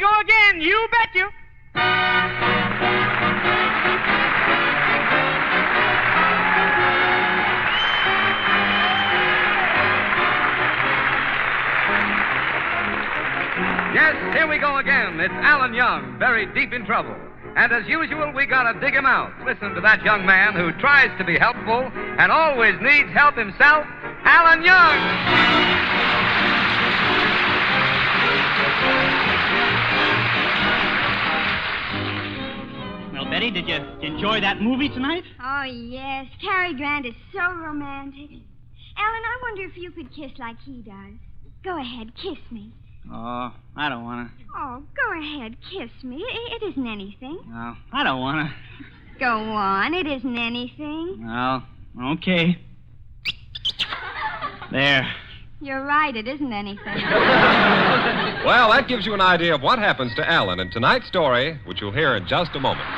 go again. You bet you. Yes, here we go again. It's Alan Young, very deep in trouble. And as usual, we gotta dig him out. Listen to that young man who tries to be helpful and always needs help himself, Alan Young. Well, Betty, did you enjoy that movie tonight? Oh, yes. Cary Grant is so romantic. Alan, I wonder if you could kiss like he does. Go ahead, kiss me. Oh, I don't want to. Oh, go ahead, kiss me. It isn't anything. No, I don't want to. Go on, it isn't anything. Well, okay. There. You're right, it isn't anything. Well, that gives you an idea of what happens to Alan in tonight's story, which you'll hear in just a moment.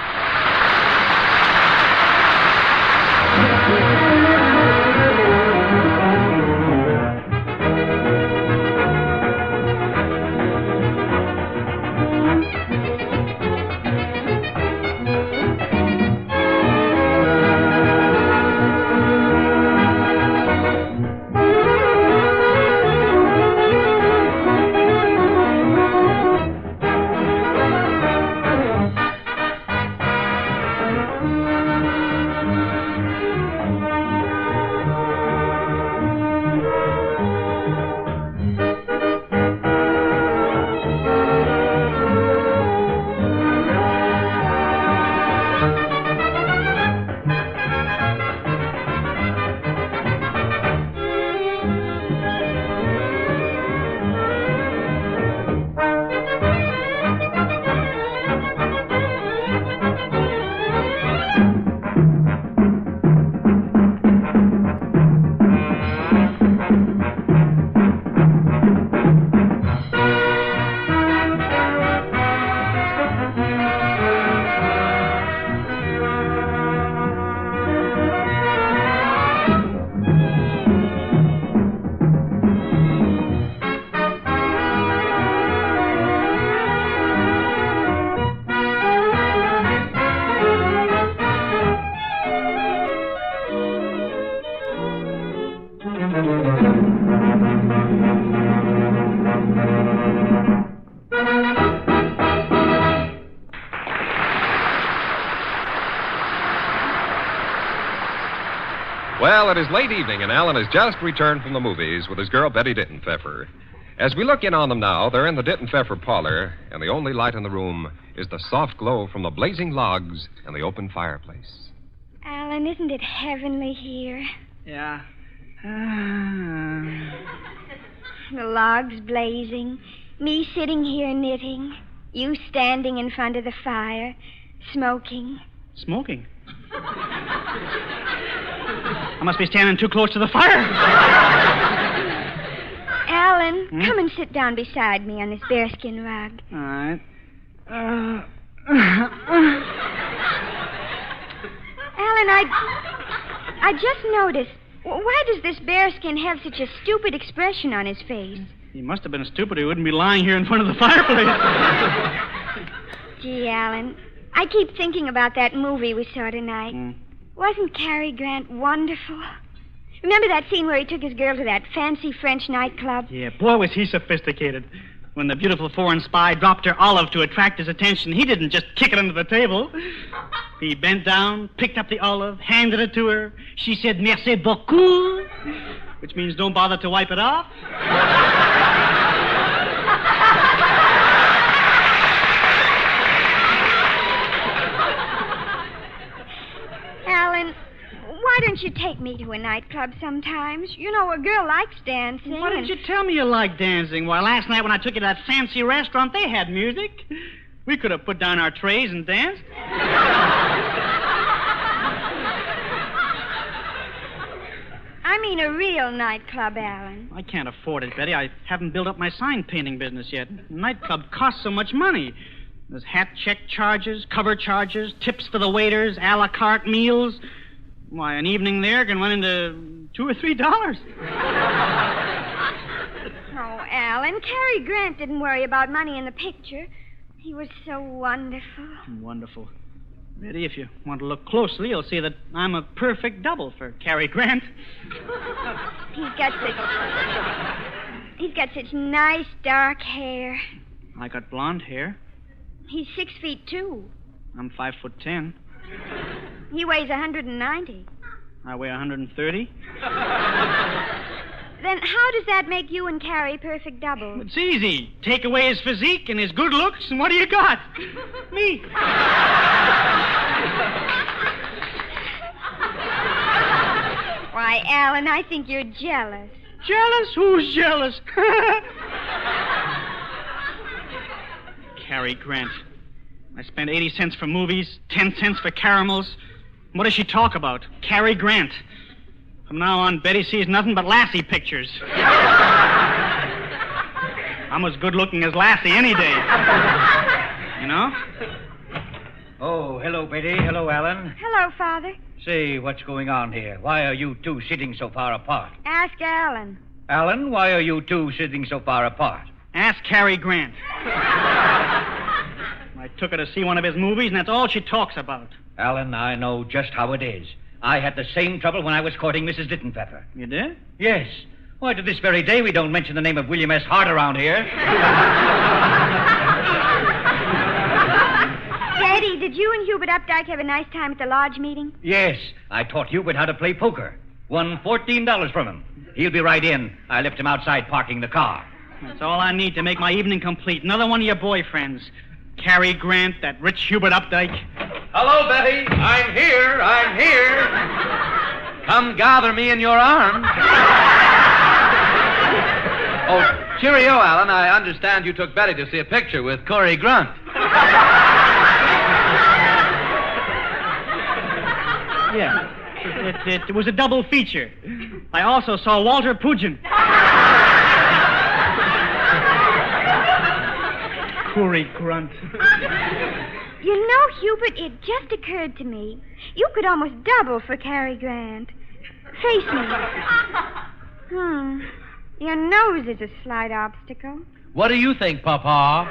Well, it is late evening, and Alan has just returned from the movies with his girl, Betty Dittenpfeffer. As we look in on them now, they're in the Dittenpfeffer parlor, and the only light in the room is the soft glow from the blazing logs and the open fireplace. Alan, isn't it heavenly here? Yeah. The logs blazing, me sitting here knitting, you standing in front of the fire, smoking. Smoking? I must be standing too close to the fire. Alan, come and sit down beside me on this bearskin rug. All right. Alan, I just noticed, why does this bearskin have such a stupid expression on his face? He must have been stupid. He wouldn't be lying here in front of the fireplace. Gee, Alan, I keep thinking about that movie we saw tonight. Wasn't Cary Grant wonderful? Remember that scene where he took his girl to that fancy French nightclub? Yeah, boy, was he sophisticated. When the beautiful foreign spy dropped her olive to attract his attention, he didn't just kick it under the table. He bent down, picked up the olive, handed it to her. She said, merci beaucoup, which means don't bother to wipe it off. Alan, why don't you take me to a nightclub sometimes? You know, a girl likes dancing. Why didn't you tell me you liked dancing? Why, last night when I took you to that fancy restaurant, they had music. We could have put down our trays and danced. I mean a real nightclub, Alan. I can't afford it, Betty. I haven't built up my sign painting business yet. A nightclub costs so much money. There's hat check charges, cover charges, tips for the waiters, a la carte meals. Why, an evening there can run into $2 or $3. Oh, Alan, Cary Grant didn't worry about money in the picture. He was so wonderful. Wonderful. Betty, if you want to look closely, you'll see that I'm a perfect double for Cary Grant. He's got such nice dark hair. I got blonde hair. He's 6'2". I'm 5'10". He weighs 190. I weigh 130. Then how does that make you and Cary perfect doubles? It's easy. Take away his physique and his good looks, and what do you got? Me. Why, Alan, I think you're jealous. Jealous? Who's jealous? Cary Grant. I spent 80 cents for movies, 10 cents for caramels. What does she talk about? Cary Grant. From now on, Betty sees nothing but Lassie pictures. I'm as good looking as Lassie any day. You know? Oh, hello, Betty. Hello, Alan. Hello, Father. Say, what's going on here? Why are you two sitting so far apart? Ask Alan. Alan, why are you two sitting so far apart? Ask Cary Grant. I took her to see one of his movies, and that's all she talks about. Alan, I know just how it is. I had the same trouble when I was courting Mrs. Dittenpfeffer. You did? Yes. Why, to this very day, we don't mention the name of William S. Hart around here. Daddy, did you and Hubert Updike have a nice time at the lodge meeting? Yes. I taught Hubert how to play poker. Won $14 from him. He'll be right in. I left him outside parking the car. That's all I need to make my evening complete. Another one of your boyfriends. Cary Grant, that rich Hubert Updike. Hello, Betty. I'm here. Come gather me in your arms. Oh, cheerio, Alan. I understand you took Betty to see a picture with Cary Grant. Yeah. It was a double feature. I also saw Walter Pugin. Cary Grant. You know, Hubert, it just occurred to me. You could almost double for Cary Grant. Face me. Your nose is a slight obstacle. What do you think, Papa?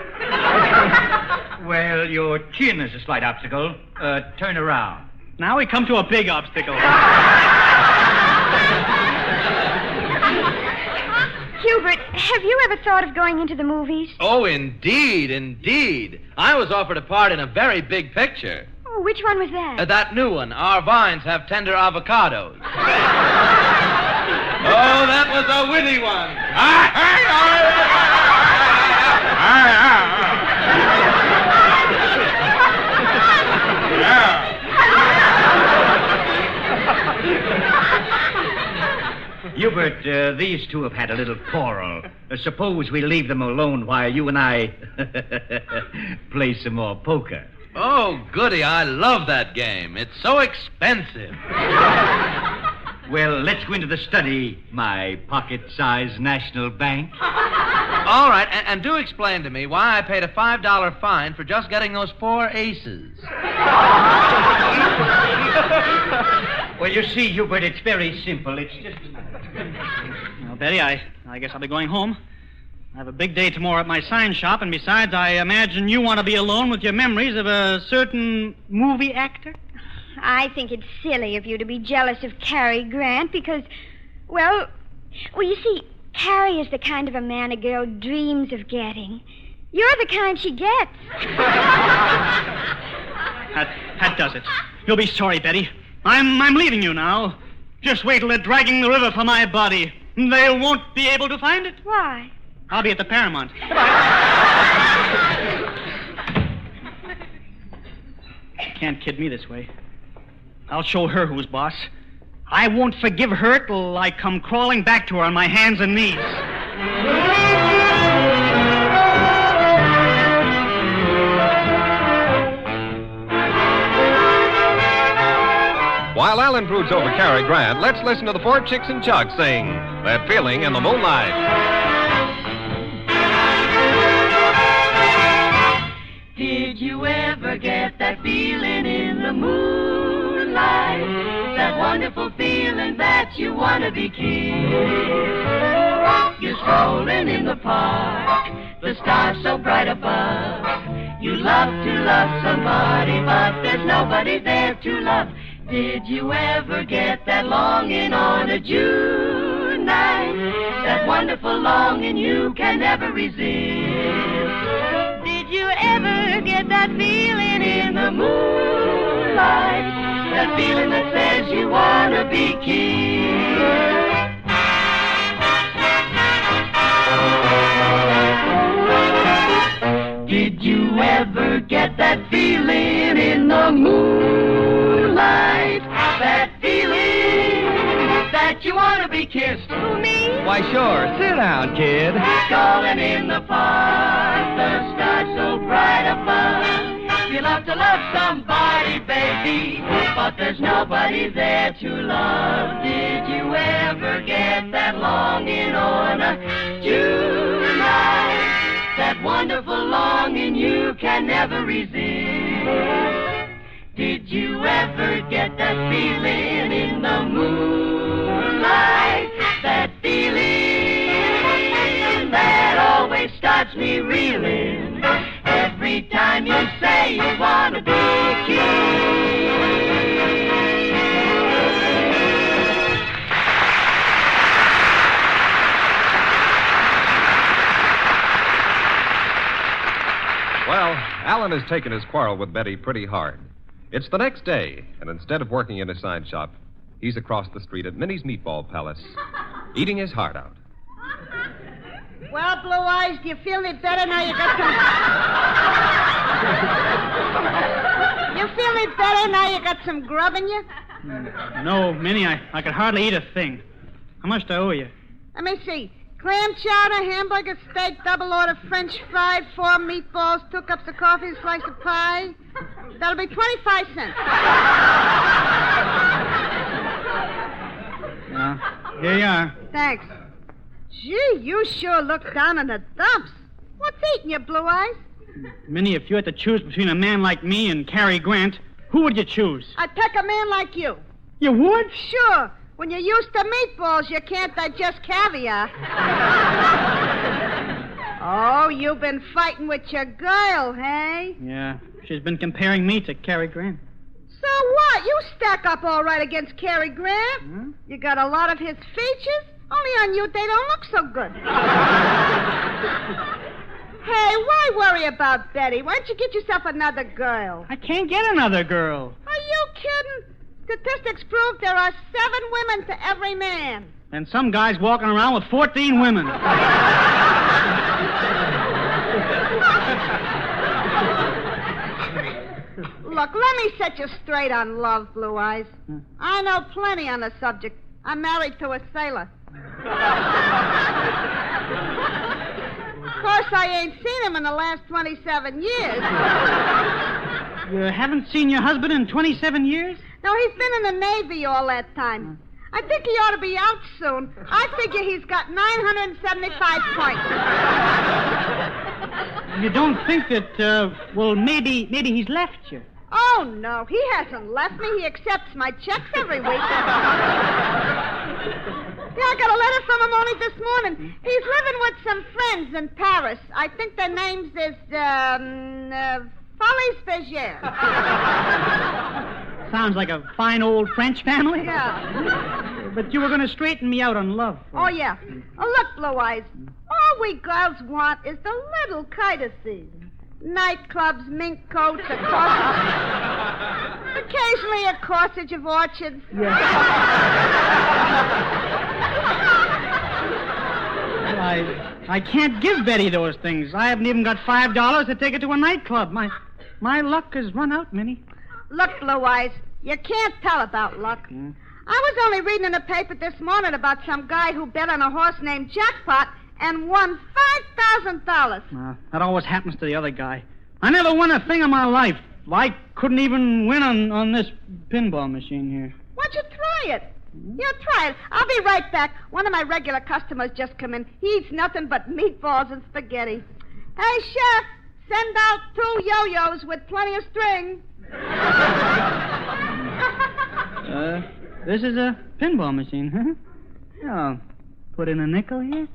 Well, your chin is a slight obstacle. Turn around. Now we come to a big obstacle. Hubert, have you ever thought of going into the movies? Oh, indeed. I was offered a part in a very big picture. Oh, which one was that? That new one. Our vines have tender avocados. Oh, that was a witty one. Hubert, these two have had a little quarrel. Suppose we leave them alone while you and I play some more poker. Oh, goody. I love that game. It's so expensive. Well, let's go into the study, my pocket-sized national bank. All right, and do explain to me why I paid a $5 fine for just getting those 4 aces. Well, you see, Hubert, it's very simple. It's just... Well, Betty, I guess I'll be going home. I have a big day tomorrow at my sign shop, and besides, I imagine you want to be alone with your memories of a certain movie actor? I think it's silly of you to be jealous of Cary Grant because, well, you see, Cary is the kind of a man a girl dreams of getting. You're the kind she gets. That does it. You'll be sorry, Betty. I'm leaving you now. Just wait till they're dragging the river for my body. They won't be able to find it. Why? I'll be at the Paramount. Goodbye. Can't kid me this way. I'll show her who's boss. I won't forgive her till I come crawling back to her on my hands and knees. While Alan broods over Cary Grant, let's listen to the 4 Chicks and Chuck sing That Feeling in the Moonlight. Did you ever get that feeling in the moonlight? That wonderful feeling that you want to be kissed. You're strolling in the park, the stars so bright above. You love to love somebody, but there's nobody there to love. Did you ever get that longing on a June night? That wonderful longing you can never resist. Did you ever get that feeling in the moonlight? That feeling that says you want to be kissed. Did you ever get that feeling in the moonlight? That feeling that you want to be kissed. Who, me? Why, sure. Sit down, kid. Calling in the park, the sky so bright above. You love to love somebody, baby, but there's nobody there to love. Did you ever get that longing on a June night? That wonderful longing you can never resist. Did you ever get that feeling in the moonlight? That feeling that always starts me reeling every time you say you want to be kissed. Well, Alan has taken his quarrel with Betty pretty hard. It's the next day, and instead of working in a side shop, he's across the street at Minnie's Meatball Palace, eating his heart out. Well, Blue Eyes, do you feel any better now you got some... You feel any better now you got some grub in you? No, Minnie, I could hardly eat a thing. How much do I owe you? Let me see. Clam chowder, hamburger, steak, double order, French fried, 4 meatballs, 2 cups of coffee, a slice of pie. That'll be 25 cents. Yeah, here you are. Thanks. Gee, you sure look down in the dumps. What's eating you, Blue Eyes? Minnie, if you had to choose between a man like me and Cary Grant, who would you choose? I'd pick a man like you. You would? Sure. When you're used to meatballs, you can't digest caviar. Oh, you've been fighting with your girl, hey? Yeah, she's been comparing me to Cary Grant. So what? You stack up all right against Cary Grant. Hmm? You got a lot of his features. Only on you they don't look so good. Hey, why worry about Betty? Why don't you get yourself another girl? I can't get another girl. Are you kidding? Statistics prove there are 7 women to every man. And some guy's walking around with 14 women. Look, let me set you straight on love, Blue Eyes. I know plenty on the subject. I'm married to a sailor. Of course, I ain't seen him in the last 27 years. You haven't seen your husband in 27 years? No, he's been in the Navy all that time. I think he ought to be out soon. I figure he's got 975 points. You don't think that, maybe he's left you? Oh, no, he hasn't left me. He accepts my checks every week. Yeah, I got a letter from him only this morning. He's living with some friends in Paris. I think their names is, Folies Bergère. Sounds like a fine old French family. Yeah. But you were going to straighten me out on love. Oh, yeah. Oh, look, Blue Eyes. All we girls want is the little courtesies. Nightclubs, mink coats, a corsage. Occasionally a corsage of orchids. Yeah. I can't give Betty those things. I haven't even got $5 to take her to a nightclub. My luck has run out, Minnie. Look, Blue Eyes, you can't tell about luck. I was only reading in the paper this morning about some guy who bet on a horse named Jackpot and won $5,000. That always happens to the other guy. I never won a thing in my life. I couldn't even win on this pinball machine here. Why don't you try it? Yeah, try it. I'll be right back. One of my regular customers just come in. He eats nothing but meatballs and spaghetti. Hey, Chef, send out 2 yo-yos with plenty of string. This is a pinball machine, huh? Oh, put in a nickel here.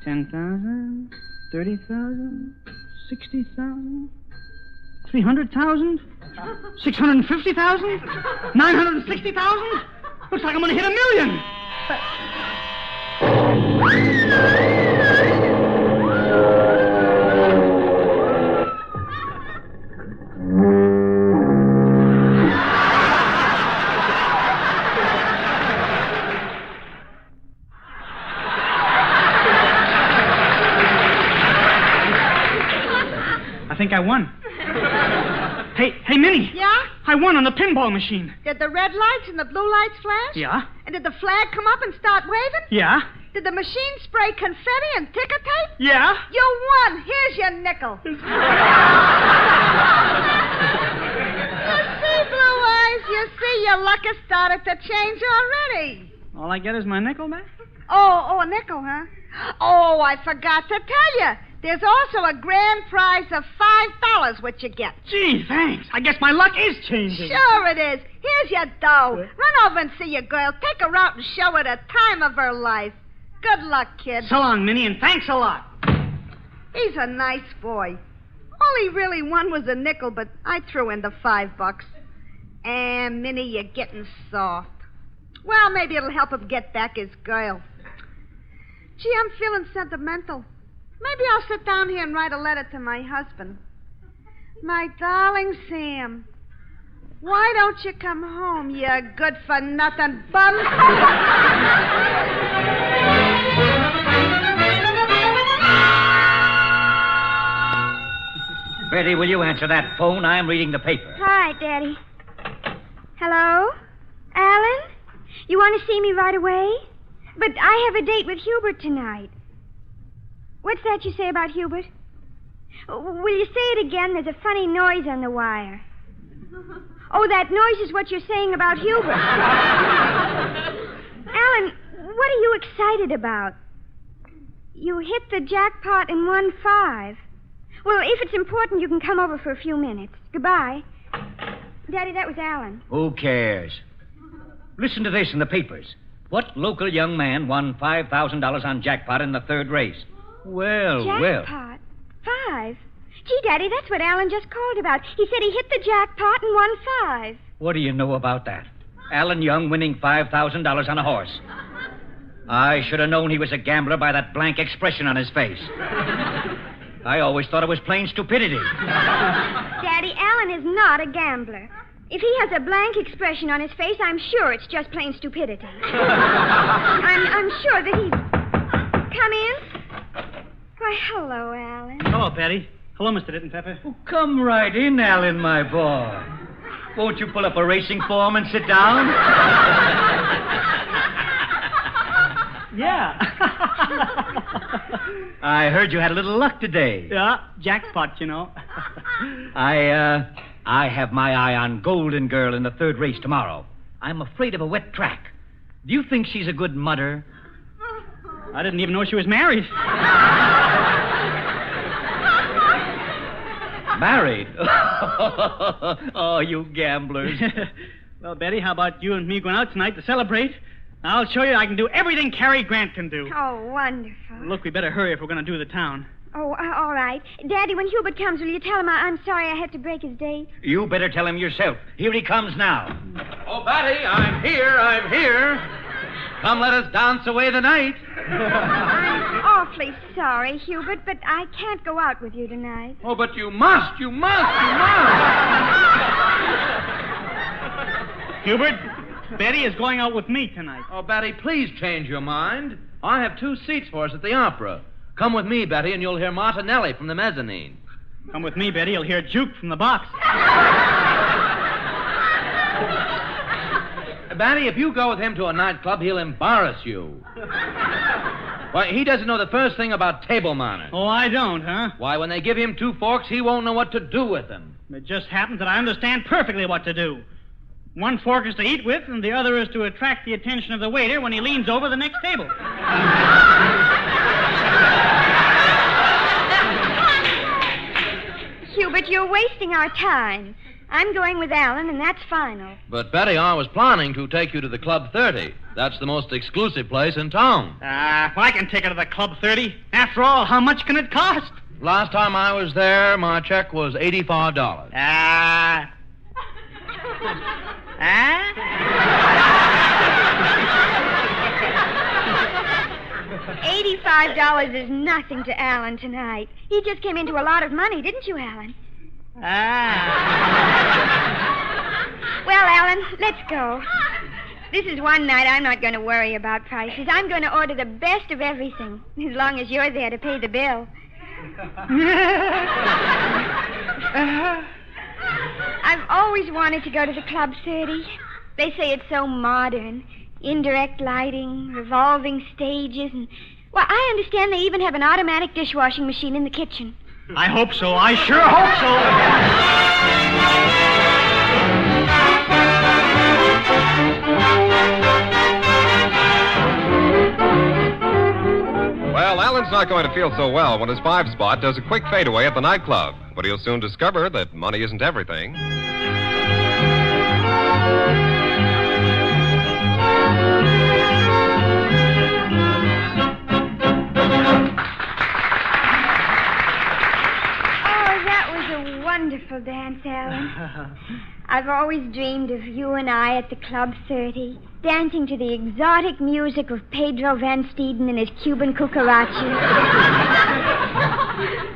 10,000, 30,000, 60,000, 300,000, 650,000, 960,000. Looks like I'm going to hit $1 million. I think I won. Hey, Minnie. Yeah? I won on the pinball machine. Did the red lights and the blue lights flash? Yeah? And did the flag come up and start waving? Yeah? Did the machine spray confetti and ticker tape? Yeah? You won. Here's your nickel. You see, Blue Eyes, you see your luck has started to change already. All I get is my nickel back? Oh, a nickel, huh? Oh, I forgot to tell you. There's also a grand prize of $5 which you get. Gee, thanks. I guess my luck is changing. Sure it is. Here's your dough. Run over and see your girl. Take her out and show her the time of her life. Good luck, kid. So long, Minnie, and thanks a lot. He's a nice boy. All he really won was a nickel, but I threw in the $5. And, Minnie, you're getting soft. Well, maybe it'll help him get back his girl. Gee, I'm feeling sentimental. Maybe I'll sit down here and write a letter to my husband. My darling Sam, why don't you come home, you good-for-nothing bum? Betty, will you answer that phone? I'm reading the paper. All right, Daddy. Hello? Alan? You want to see me right away? But I have a date with Hubert tonight. What's that you say about Hubert? Will you say it again? There's a funny noise on the wire. Oh, that noise is what you're saying about Hubert. Alan, what are you excited about? You hit the jackpot and won $5. Well, if it's important, you can come over for a few minutes. Goodbye. Daddy, that was Alan. Who cares? Listen to this in the papers. What local young man won $5,000 on jackpot in the third race? Well. Jackpot? 5? Gee, Daddy, that's what Alan just called about. He said he hit the jackpot and won 5. What do you know about that? Alan Young winning $5,000 on a horse. I should have known he was a gambler by that blank expression on his face. I always thought it was plain stupidity. Daddy, Alan is not a gambler. If he has a blank expression on his face, I'm sure it's just plain stupidity. I'm sure that he's... Come in. Why, hello, Alan. Hello, Betty. Hello, Mr. Dittenpfeffer. Oh, come right in, Alan, my boy. Won't you pull up a racing form and sit down? Yeah. I heard you had a little luck today. Yeah, jackpot, you know. I have my eye on Golden Girl in the third race tomorrow. I'm afraid of a wet track. Do you think she's a good mudder? I didn't even know she was married. Married? Oh, you gamblers. Well, Betty, how about you and me going out tonight to celebrate? I'll show you I can do everything Cary Grant can do. Oh, wonderful. Look, we better hurry if we're going to do the town. Oh, all right. Daddy, when Hubert comes, will you tell him I'm sorry I had to break his date? You better tell him yourself. Here he comes now. Oh, Batty, I'm here. Come, let us dance away the night. I'm awfully sorry, Hubert, but I can't go out with you tonight. Oh, but you must. Hubert, Betty is going out with me tonight. Oh, Batty, please change your mind. I have 2 seats for us at the opera. Come with me, Betty, and you'll hear Martinelli from the mezzanine. Come with me, Betty. You'll hear Juke from the box. Batty, if you go with him to a nightclub, he'll embarrass you. Why, he doesn't know the first thing about table manners. Oh, I don't, huh? Why, when they give him 2 forks, he won't know what to do with them. It just happens that I understand perfectly what to do. One fork is to eat with, and the other is to attract the attention of the waiter when he leans over the next table. Hubert, you're wasting our time. I'm going with Alan, and that's final. But, Betty, I was planning to take you to the Club 30. That's the most exclusive place in town. Well, I can take her to the Club 30. After all, how much can it cost? Last time I was there, my check was $85. $85 is nothing to Alan tonight. He just came into a lot of money, didn't you, Alan? Well, Alan, let's go. This is one night I'm not going to worry about prices. I'm going to order the best of everything, as long as you're there to pay the bill. I've always wanted to go to the Club 30. They say it's so modern. Indirect lighting, revolving stages, and... Well, I understand they even have an automatic dishwashing machine in the kitchen. I hope so. I sure hope so. Well, Alan's not going to feel so well when his 5 spot does a quick fadeaway at the nightclub. But he'll soon discover that money isn't everything. Wonderful dance, Alan. I've always dreamed of you and I at the Club 30, dancing to the exotic music of Pedro Van Steeden and his Cuban cucarachi.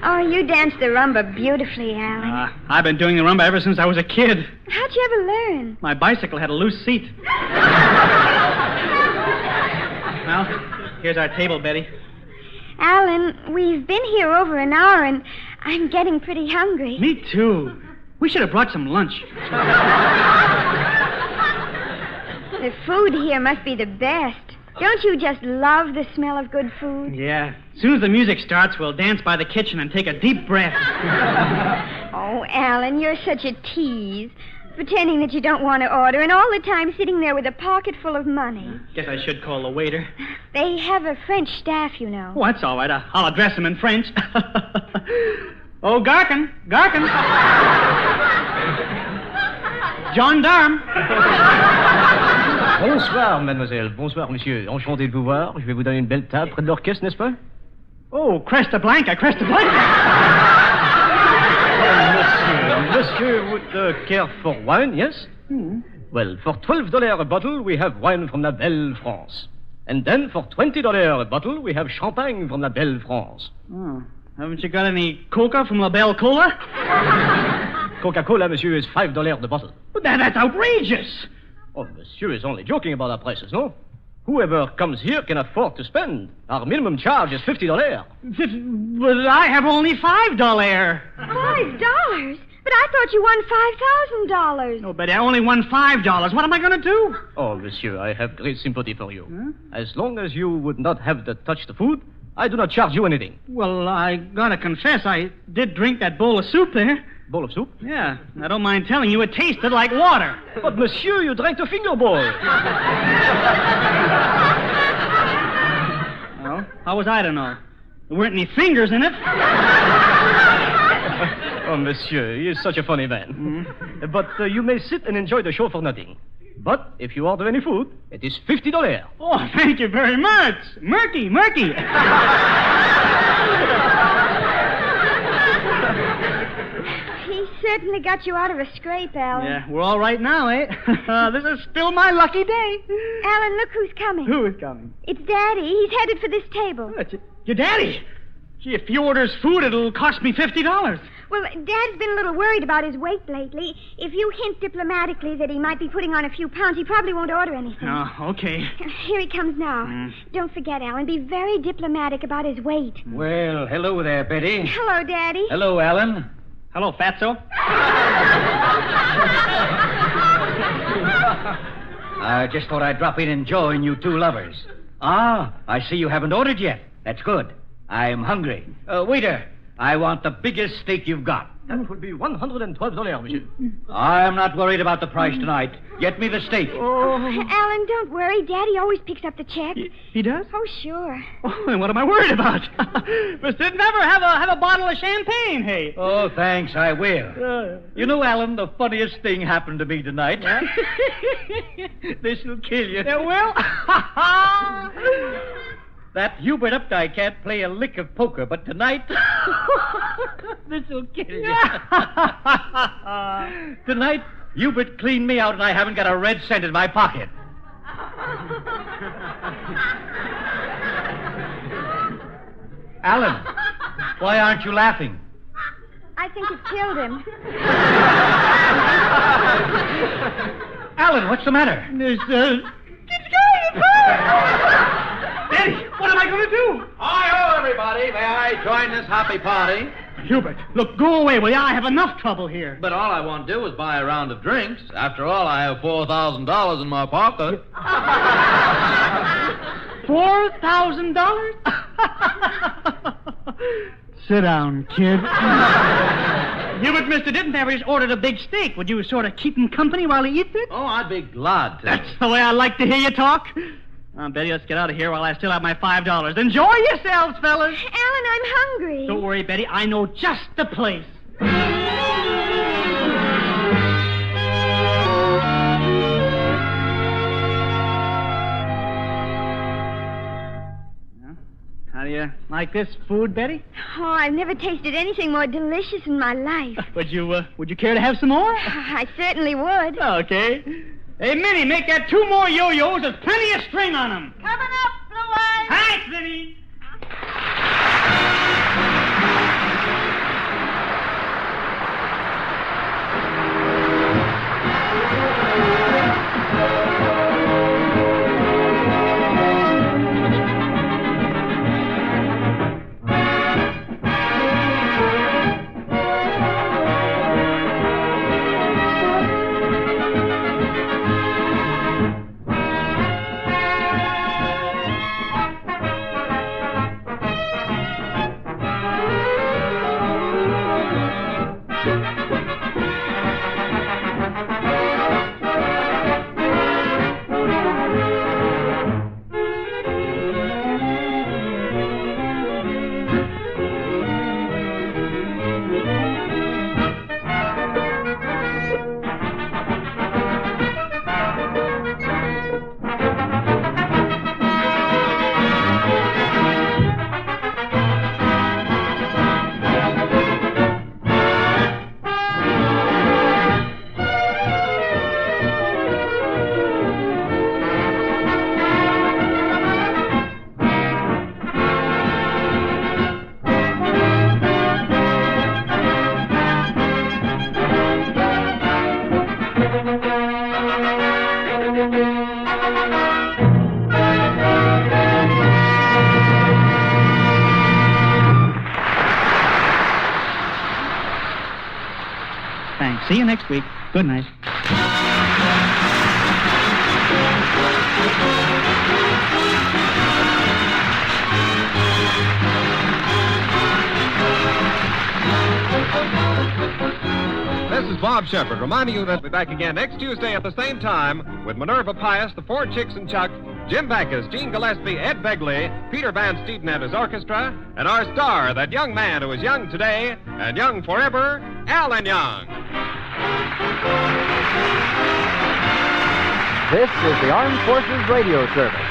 Oh, you danced the rumba beautifully, Alan. I've been doing the rumba ever since I was a kid. How'd you ever learn? My bicycle had a loose seat. Well, here's our table, Betty. Alan, we've been here over an hour, and I'm getting pretty hungry. Me too. We should have brought some lunch. The food here must be the best. Don't you just love the smell of good food? Yeah. As soon as the music starts, we'll dance by the kitchen and take a deep breath. Oh, Alan, you're such a tease. Pretending that you don't want to order, and all the time sitting there with a pocket full of money. Guess I should call the waiter. They have a French staff, you know. Oh, that's all right. I'll address them in French. Oh, Garkin. Gendarme. Bonsoir, mademoiselle. Bonsoir, monsieur. Enchanté de vous voir. Je vais vous donner une belle table près de l'orchestre, n'est-ce pas? Oh, Cresta Blanca. Monsieur would care for wine, yes? Well, for $12 a bottle, we have wine from La Belle France. And then for $20 a bottle, we have champagne from La Belle France. Oh. Haven't you got any coca from La Belle Cola? Coca-Cola, monsieur, is $5 the bottle. But that's outrageous. Oh, monsieur is only joking about our prices, no? Whoever comes here can afford to spend. Our minimum charge is $50. But I have only $5. $5? But I thought you won $5,000. No, but I only won $5. What am I going to do? Oh, monsieur, I have great sympathy for you. As long as you would not have to touch the food, I do not charge you anything. Well, I gotta confess, I did drink that bowl of soup there. Bowl of soup? Yeah. I don't mind telling you, it tasted like water. But, monsieur, you drank the finger bowl. Well, how was I to know? There weren't any fingers in it. Oh, monsieur, he is such a funny man. But you may sit and enjoy the show for nothing. But if you order any food, it is $50. Oh, thank you very much. Murky. He certainly got you out of a scrape, Alan. Yeah, we're all right now, eh? This is still my lucky day. Alan, look who's coming. Who is coming? It's Daddy. He's headed for this table. Oh, your daddy? Gee, if he orders food, it'll cost me $50. Well, Dad's been a little worried about his weight lately. If you hint diplomatically that he might be putting on a few pounds, he probably won't order anything. Oh, okay. Here he comes now. Don't forget, Alan, be very diplomatic about his weight. Well, hello there, Betty. Hello, Daddy. Hello, Alan. Hello, Fatso. I just thought I'd drop in and join you two lovers. Ah, I see you haven't ordered yet. That's good. I'm hungry. Waiter, I want the biggest steak you've got. That would be $112, monsieur. I'm not worried about the price tonight. Get me the steak. Oh, Alan, don't worry. Daddy always picks up the check. He does? Oh, sure. Oh, then what am I worried about? Mr. Never have a bottle of champagne, hey. Oh, thanks, I will. You know, Alan, the funniest thing happened to me tonight. Yeah? This'll kill you. It will? That Hubert Updike can't play a lick of poker, but tonight... this'll kill you. Tonight, Hubert cleaned me out and I haven't got a red cent in my pocket. Alan, why aren't you laughing? I think it killed him. Alan, what's the matter? Eddie, what am I going to do? Hi-ho, everybody. May I join this happy party? Hubert, look, go away, will you? I have enough trouble here. But all I want to do is buy a round of drinks. After all, I have $4,000 in my pocket. $4,000? Sit down, kid. Hubert, Mr. Dittenfeather's ordered a big steak. Would you sort of keep him company while he eats it? Oh, I'd be glad to. That's the way I like to hear you talk. Betty, let's get out of here while I still have my $5. Enjoy yourselves, fellas. Alan, I'm hungry. Don't worry, Betty. I know just the place. How do you like this food, Betty? Oh, I've never tasted anything more delicious in my life. Would you care to have some more? I certainly would. Okay. Hey, Minnie, make that 2 more yo-yos. There's plenty of string on them. Coming up, Blue Eyes. Thanks, Minnie. Thanks. See you next week. Good night. This is Bob Shepard reminding you that we'll be back again next Tuesday at the same time with Minerva Pius, the Four Chicks and Chuck, Jim Backus, Gene Gillespie, Ed Begley, Peter Van Steeden and his orchestra, and our star, that young man who is young today and young forever, Alan Young. This is the Armed Forces Radio Service.